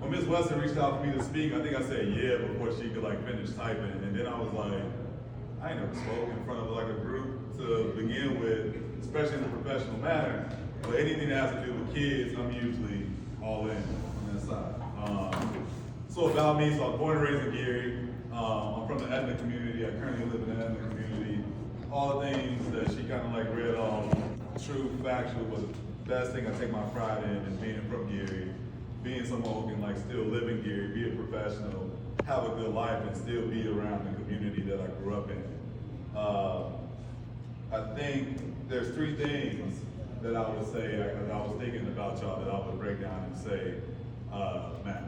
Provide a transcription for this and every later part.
when Miss Weston reached out for me to speak, I think I said yeah before she could like finish typing, and then I was like, I ain't never spoke in front of like a group to begin with, especially in a professional manner. But anything that has to do with kids, I'm usually all in on that side. So about me, so I was born and raised in Gary. I'm from the ethnic community. I currently live in the ethnic community. All the things that she kind of like read off, true, factual, but the best thing I take my pride in is being from Gary, being someone who can like still live in Gary, be a professional, have a good life, and still be around the community that I grew up in. I think there's three things that I would say, as I was thinking about y'all, that I would break down and say matters.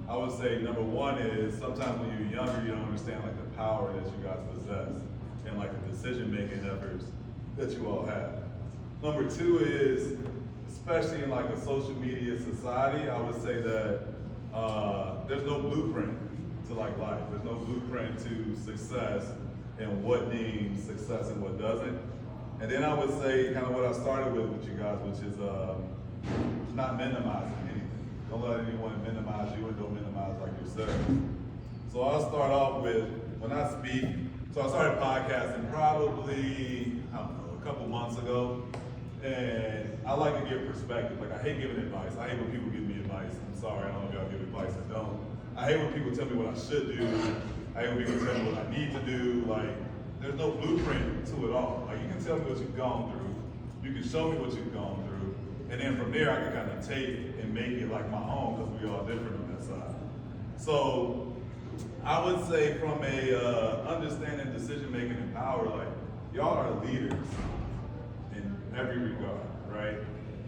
I would say number one is sometimes when you're younger, you don't understand like the power that you guys possess and like the decision-making efforts that you all have. Number two is, especially in like a social media society, I would say that there's no blueprint to like life. There's no blueprint to success and what deems success and what doesn't. And then I would say kind of what I started with you guys, which is not minimizing anything. Don't let anyone minimize you and don't minimize like yourself. So I'll start off with, when I speak, so I started podcasting probably, I don't know, a couple months ago. And I like to give perspective. Like I hate giving advice. I hate when people give me advice. I'm sorry, I don't know if y'all give advice or don't. I hate when people tell me what I should do. I hate when people tell me what I need to do. Like, there's no blueprint to it all. Like you can tell me what you've gone through. You can show me what you've gone through. And then from there I can kind of take and make it like my own because we all different on that side. So I would say from a understanding decision making and power, like y'all are leaders in every regard, right?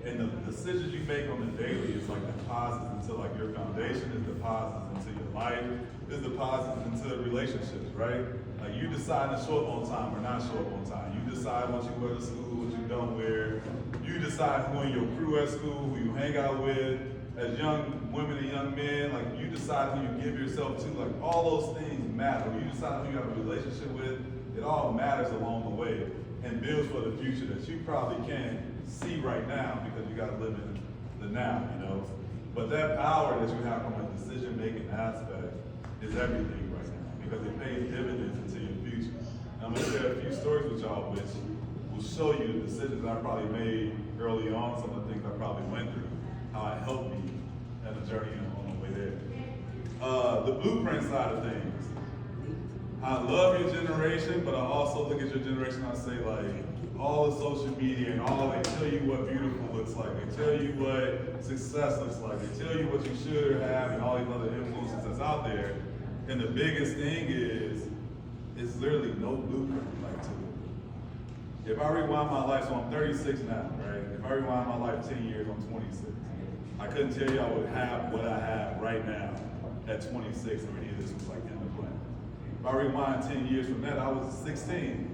And the decisions you make on the daily is like deposits into like your foundation, is deposits into your life, is deposits into relationships, right? Like you decide to show up on time or not show up on time. You decide what you wear to school, what you don't wear. You decide who in your crew at school, who you hang out with. As young women and young men, like you decide who you give yourself to. Like all those things matter. When you decide who you have a relationship with, it all matters along the way and builds for the future that you probably can't see right now because you got to live in the now, you know. But that power that you have from a decision-making aspect is everything right now because it pays dividends into your future. And I'm going to share a few stories with y'all which will show you the decisions I probably made early on, some of the things I probably went through, how it helped me at the journey on the way there. The blueprint side of things. I love your generation, but I also look at your generation and I say like, all the social media and all, they tell you what beautiful looks like. They tell you what success looks like. They tell you what you should have and all these other influences that's out there. And the biggest thing is literally no blueprint like to it. If I rewind my life, so I'm 36 now, right? If I rewind my life 10 years, I'm 26. I couldn't tell you I would have what I have right now at 26 if any of this was like in the plan. If I rewind 10 years from that, I was 16.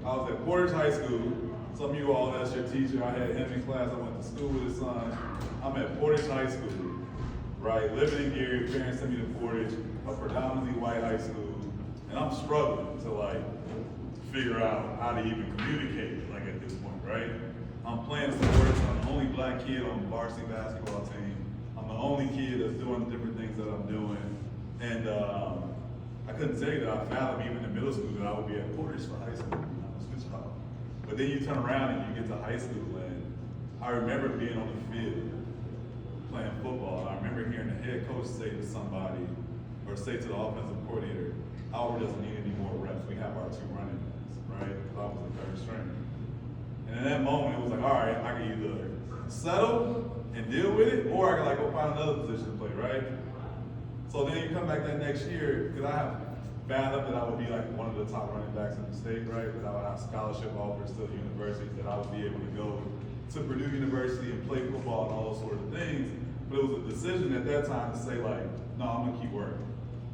I was at Portage High School. Some of you all, that's your teacher. I had him in class. I went to school with his son. I'm at Portage High School, right? Living in Gary, parents sent me to Portage, a predominantly white high school. And I'm struggling to like figure out how to even communicate like at this point, right? I'm playing sports. I'm the only black kid on the varsity basketball team. I'm the only kid that's doing the different things that I'm doing. And I couldn't tell you that I found even in middle school that I would be at Portage for high school. But then you turn around and you get to high school, and I remember being on the field playing football. And I remember hearing the head coach say to somebody, or say to the offensive coordinator, Howard doesn't need any more reps. We have our two running backs, right? Because I was the third string. And in that moment, it was like, all right, I can either settle and deal with it, or I can like go find another position to play, right? So then you come back that next year, because I have fathomed that I would be like one of the top running backs in the state, right? That I would have scholarship offers to universities, that I would be able to go to Purdue University and play football and all those sort of things. But it was a decision at that time to say like, no, I'm gonna keep working.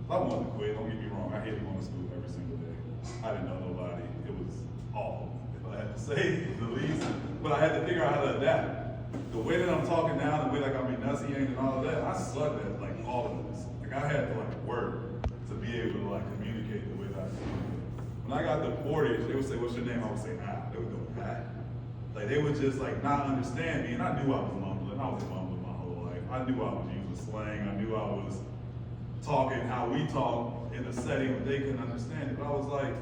I wanted to quit, don't get me wrong. I hated going to school every single day. I didn't know nobody. It was awful, if I had to say the least. But I had to figure out how to adapt. The way that I'm talking now, the way like I'm enunciating and all of that, I sucked at like all of this. Like I had to like work to be able to like communicate the way that I communicate. When I got to Portage, they would say, what's your name? I would say, They would go, Like they would just like not understand me, and I knew I was mumbling. I was mumbling my whole life. I knew I was using slang. I knew I was talking how we talk in a setting where they can understand it. But I was like,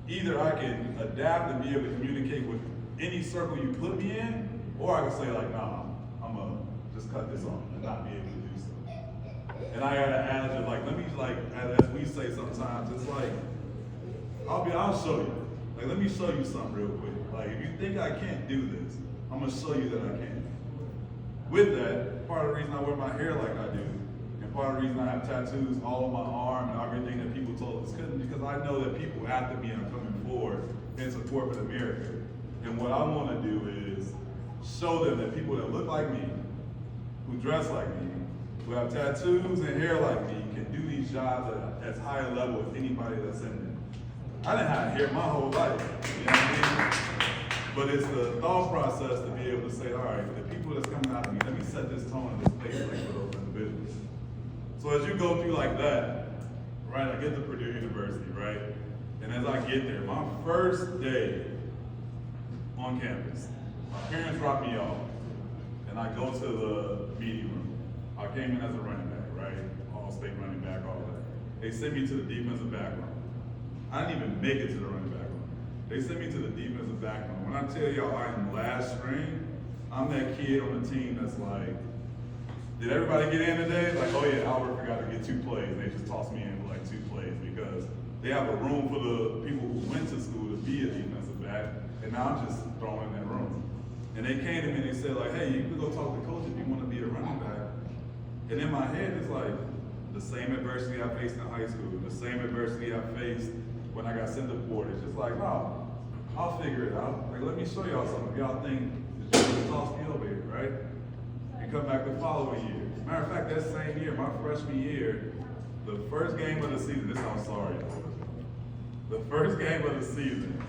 either I can adapt and be able to communicate with any circle you put me in, or I can say like, nah, I'm gonna just cut this off and not be able to do so. And I had an adage of like, let me like, as we say sometimes, it's like, I'll show you. Like, let me show you something real quick. Like, if you think I can't do this, I'm gonna show you that I can. With that, part of the reason I wear my hair like I do, and part of the reason I have tattoos all on my arm and everything that people told us couldn't, because I know that people after me are coming forward in support of America. And what I want to do is show them that people that look like me, who dress like me, who have tattoos and hair like me, can do these jobs at as high a level as anybody that's in there. I didn't have hair my whole life, you know what I mean? But it's the thought process to be able to say, all right, the people that's coming out of me, let me set this tone in this place like for those individuals. So as you go through like that, right, I get to Purdue University, right? And as I get there, my first day on campus, my parents drop me off, and I go to the meeting room. I came in as a running back, right? All-state running back, all that. They sent me to the defensive back room. I didn't even make it to the running back room. They sent me to the defensive back room. When I tell y'all I'm last string, I'm that kid on the team that's like, did everybody get in today? Like, oh yeah, Albert forgot to get 2 plays. And they just tossed me in with like 2 plays because they have a room for the people who went to school to be a defensive back, and now I'm just thrown in that room. And they came to me and they said like, hey, you can go talk to coach if you want to be a running back. And in my head, it's like, the same adversity I faced in high school, the same adversity I faced when I got sent to board. It's just like, no, I'll figure it out. Like, let me show y'all something. If y'all think that you're gonna toss me over here, right? And come back the following year. Matter of fact, that same year, my freshman year, the first game of the season, this sounds sorry. The first game of the season,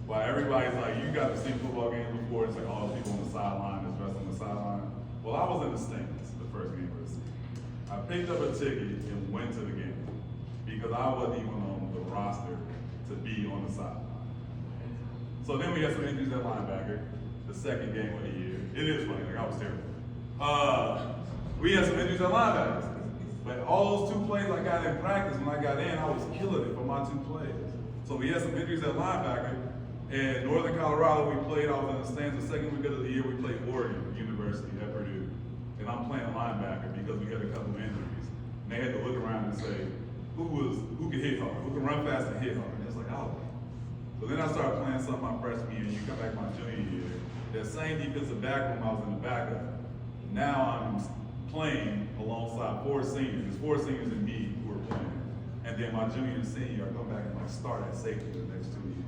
while everybody's like, you got to see football games before, it's like all the people on the sideline is dressed on the sideline. Well, I was in the stands the first game of the season. I picked up a ticket and went to the game because I wasn't even on the roster to be on the sideline. So then we had some injuries at linebacker, the second game of the year. It is funny, like I was terrible. We had some injuries at linebackers. But all those 2 plays I got in practice, when I got in, I was killing it for my 2 plays. So we had some injuries at linebacker. In Northern Colorado, we played, I was in the stands the second week of the year, we played Oregon University at Purdue. And I'm playing linebacker because we had a couple of injuries. And they had to look around and say, who can hit hard, who can run fast and hit hard? And it's like, oh. So then I started playing some my freshman year, and you come back my junior year. That same defensive back room I was in the back of. Now I'm playing alongside 4 seniors. There's 4 seniors and me who are playing. And then my junior and senior, I come back and like start at safety the next 2 years.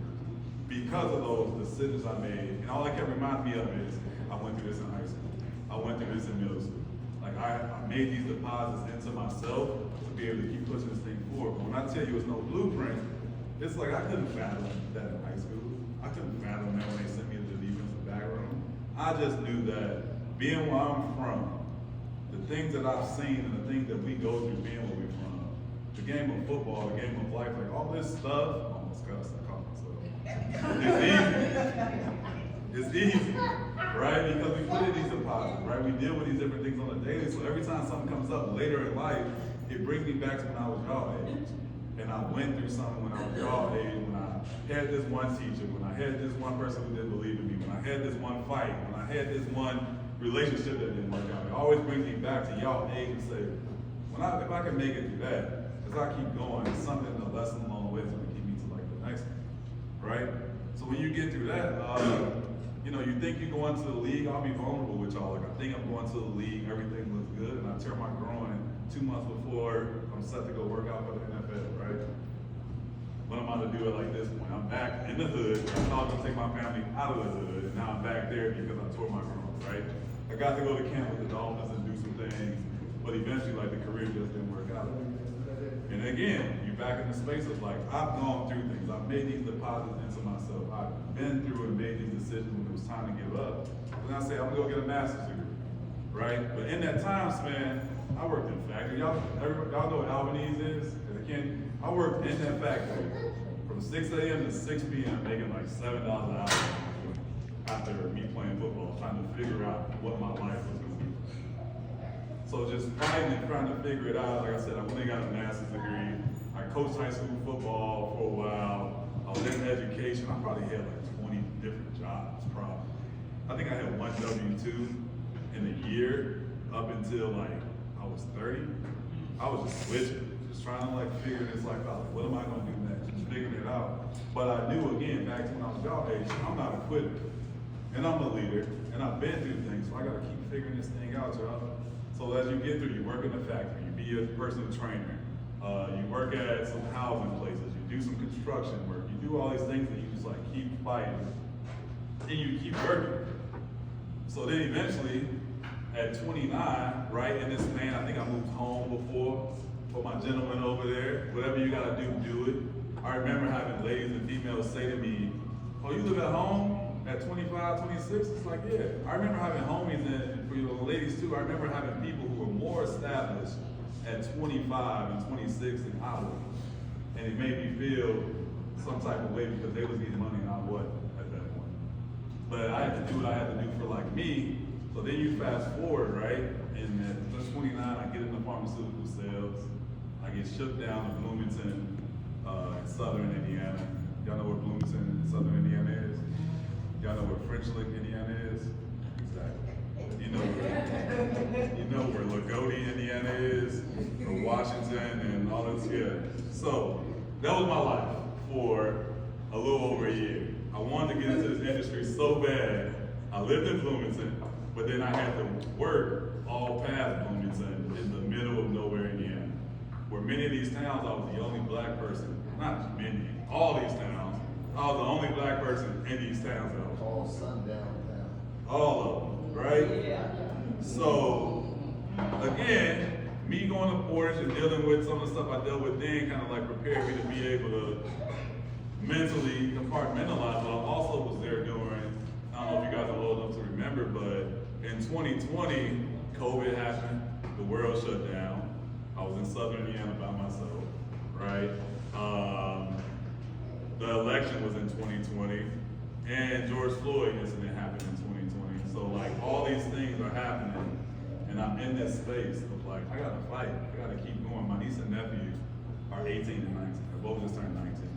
Because of those decisions I made, and all I can remind me of is, I went through this in high school. I went through this in middle school. Like I made these deposits into myself to be able to keep pushing this thing forward. But when I tell you it's no blueprint, it's like I couldn't fathom that in high school. I couldn't fathom that when they sent me to the defensive back room. I just knew that being where I'm from, the things that I've seen and the things that we go through being where we're from, the game of football, the game of life, like all this stuff, almost cussed, I caught myself. It's easy, right? Because we put in these deposits, right? We deal with these different things on a daily, so every time something comes up later in life, it brings me back to when I was y'all age. And I went through something when I was y'all age, when I had this one teacher, when I had this one person who didn't believe in me, when I had this one fight, when I had this one relationship that didn't work out. It always brings me back to y'all age and say, if I can make it through that, as I keep going, it's something, a lesson along the way is going to keep me to like the next one, right? So when you get through that, you think you go into the league, I'll be vulnerable with y'all. Like I think I'm going to the league, everything looks good, and I tear my groin 2 months before I'm set to go work out for the NFL, right? What am I to do it like this point? I'm back in the hood. I thought I was gonna take my family out of the hood, and now I'm back there because I tore my groin, right? I got to go to camp with the Dolphins and do some things, but eventually, like the career just didn't work out. And again, you're back in the space of like, I've gone through things. I've made these deposits into myself. I've been through and made these decisions when it was time to give up. Then I say, I'm gonna go get a master's degree, right? But in that time span, I worked in factory. Y'all know what Albanese is? I worked in that factory from 6 a.m. to 6 p.m. making like $7 an hour after me playing football, trying to figure out what my life was gonna be. So just fighting and trying to figure it out. Like I said, I went and got a master's degree. I coached high school football for a while. I was in education. I probably had like 20 different jobs, probably. I think I had one W-2 in a year up until like I was 30. I was just switching, just trying to like figure this life out. Like, what am I gonna do next? Just figuring it out. But I knew, again, back to when I was y'all age, I'm not a quitter. And I'm a leader, and I've been through things, so I gotta keep figuring this thing out, y'all. So as you get through, you work in the factory, you be a personal trainer, you work at some housing places, you do some construction work, you do all these things that you just like keep fighting, and you keep working. So then eventually, at 29, right, in this man, I think I moved home before, for my gentleman over there, whatever you gotta do, do it. I remember having ladies and females say to me, oh, you live at home at 25, 26? It's like, yeah. I remember having homies, and for you ladies too, I remember having people who were more established at 25 and 26 than I was. And it made me feel some type of way because they was getting money and I wasn't at that point. But I had to do what I had to do for like me. So then you fast forward, right? And at 29, I get into pharmaceutical sales. I get shipped down to Bloomington, in southern Indiana. Y'all know where Bloomington in southern Indiana is? Y'all know where French Lick, Indiana is? Exactly. You know where Lagodi, Indiana is, or Washington, and all this, yeah. So that was my life for a little over a year. I wanted to get into this industry so bad. I lived in Bloomington, but then I had to work all past Bloomington in the middle of nowhere, Indiana. Where many of these towns, I was the only black person, not many, all these towns, I was the only black person in these towns. All sundown town. All of them, right? Yeah. So, again, me going to Portage and dealing with some of the stuff I dealt with then kind of like prepared me to be able to mentally compartmentalize. But I also was there during, I don't know if you guys are old enough to remember, but in 2020, COVID happened, the world shut down. I was in southern Indiana by myself, right? The election was in 2020, and George Floyd incident happened in 2020. So like all these things are happening, and I'm in this space of like, I gotta fight, I gotta keep going. My niece and nephew are 18 and 19, they both just turned 19.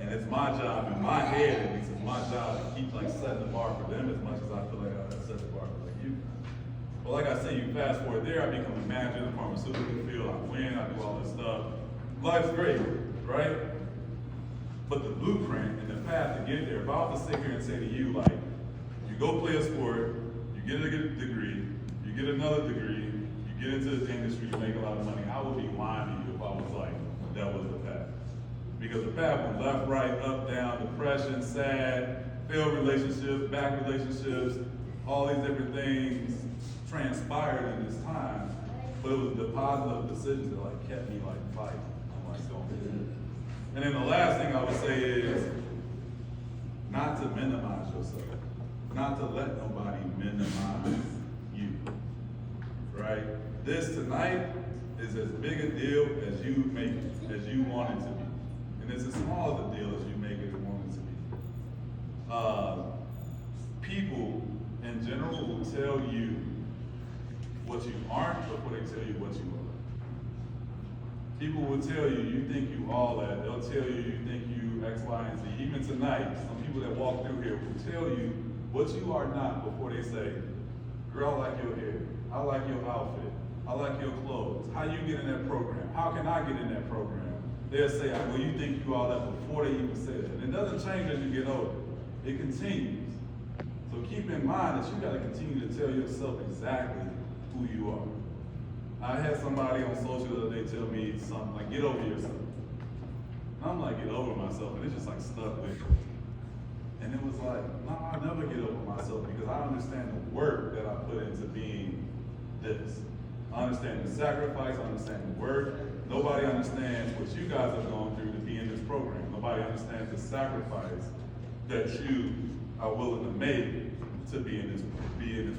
And it's my job, in my head at least, it's my job to keep like setting the bar for them as much as I feel like I gotta set the bar for like you. But like I said, you fast forward there, I become a manager in the pharmaceutical field, I win, I do all this stuff. Life's great, right? But the blueprint and the path to get there, if I was to sit here and say to you, like, you go play a sport, you get a degree, you get another degree, you get into this industry, you make a lot of money, I would be lying to you if I was like, that was the path. Because the path was left, right, up, down, depression, sad, failed relationships, back relationships, all these different things transpired in this time, but it was the positive decisions that like kept me like fighting. I'm like going. And then the last thing I would say is not to minimize yourself, not to let nobody minimize you, right? This tonight is as big a deal as you make it, as you want it to be. And it's as small of a deal as you make it and want it to be. People in general will tell you what you aren't before they tell you what you are. People will tell you, you think you all that. They'll tell you, you think you X, Y, and Z. Even tonight, some people that walk through here will tell you what you are not before they say, girl, I like your hair. I like your outfit. I like your clothes. How you get in that program? How can I get in that program? They'll say, well, you think you all that before they even say that. And it doesn't change as you get older. It continues. So keep in mind that you got to continue to tell yourself exactly who you are. I had somebody on social the other day tell me something like, get over yourself. And I'm like, get over myself, and it's just like stuck with me. And it was like, no, I'll never get over myself because I understand the work that I put into being this. I understand the sacrifice, I understand the work. Nobody understands what you guys have gone through to be in this program. Nobody understands the sacrifice that you are willing to make to be in this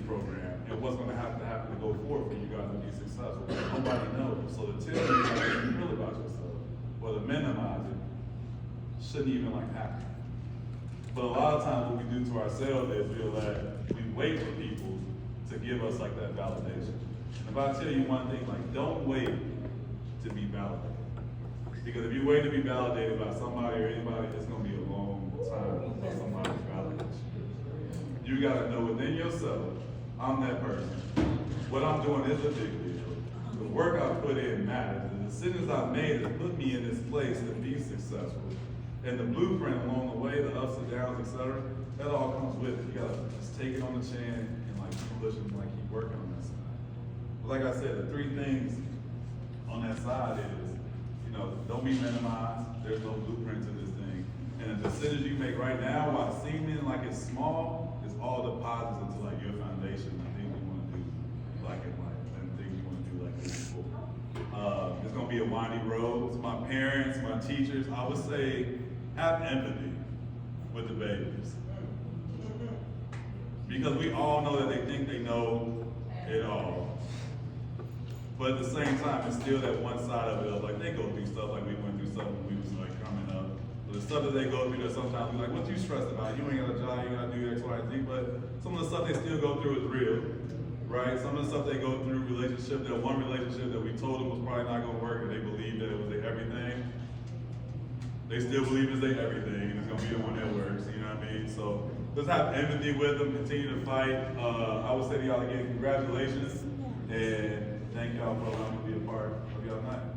program. And what's going to happen to go forward for you guys to be successful. Nobody knows. So to tell you how you feel about yourself, or to minimize it, shouldn't even like happen. But a lot of times what we do to ourselves is we wait for people to give us like that validation. If I tell you one thing, like, don't wait to be validated. Because if you wait to be validated by somebody or anybody, it's gonna be a long time before somebody validates you. You gotta know within yourself, I'm that person. What I'm doing is a big deal. The work I put in matters. The decisions I've made has put me in this place to be successful. And the blueprint along the way, the ups and downs, etc., that all comes with it. You gotta just take it on the chin and like keep pushing, like keep working on that side. But like I said, the three things on that side is, you know, don't be minimized. There's no blueprint to this thing. And the decisions you make right now, while seeming like it's small, is all deposits into like your foundation, the things you want to do like in life, and the things you want to do like this before. It's gonna be a windy road. To my parents, my teachers, I would say, have empathy with the babies. Because we all know that they think they know it all. But at the same time, it's still that one side of it of like they go through stuff like we went through stuff when we was like coming up. But the stuff that they go through that sometimes we're like, what you stressed about? You ain't got a job, you gotta do X, Y, Z. But some of the stuff they still go through is real. Right? Some of the stuff they go through, relationship, that one relationship that we told them was probably not gonna work and they believed that it was their everything. They still believe it's their everything and it's gonna be the one that works, you know what I mean? So just have empathy with them, continue to fight. I would say to y'all again, congratulations and thank y'all for allowing me to be a part of y'all night.